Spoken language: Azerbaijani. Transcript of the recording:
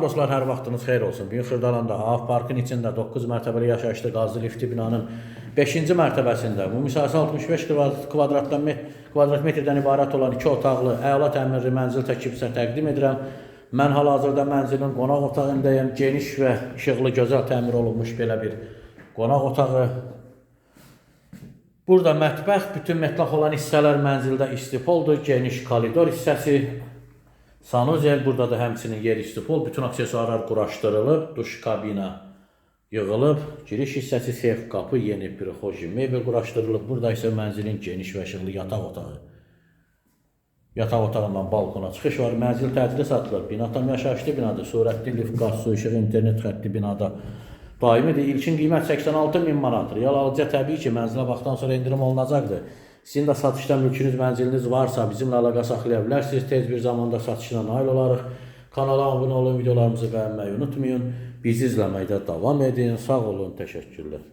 Dostlar, hər vaxtınız xeyir olsun. Bugün Xırdalanda AF Parkın içində 9 mərtəbəli yaşayışlı qazlı lifti binanın 5-ci mərtəbəsində bu müsahisə 65 kvadrat metrdən ibarət olan 2 otaqlı əla təmirli mənzil sizə təqdim edirəm. Mən hal-hazırda mənzilin qonaq otağındayım. Geniş və işıqlı, gözəl təmir olunmuş belə bir qonaq otağı. Burada mətbəx, bütün metlaq olan hissələr mənzildə istifoldur. Geniş koridor hissəsi. Sanuzel, burada da həmçinin yer istifol, bütün aksesuarlar quraşdırılıb, duş kabina yığılıb, giriş hissəsi, seyf qapı, yeni prixoji mebel quraşdırılıb. Burada isə mənzilin geniş və işıqlı yataq otağı. Yataq otağından balkona çıxış var. Mənzil təcili satılır. Bina tam yaşayışlı binadır. Sürətli lift, qaz, su, işıq, internet xətti binada daimidir. İlkin qiymət 86.000 manatdır. Yal alıcıya təbii ki, mənzilə baxdan sonra indirim olunacaqdır. Sizin də satışda mülkünüz, mənziliniz varsa bizimlə əlaqə saxlaya bilərsiniz. Tez bir zamanda satışına nail olarıq. Kanala abunə olun, videolarımızı bəyənməyi unutmayın. Bizi izləməkdə davam edin. Sağ olun, təşəkkürlər.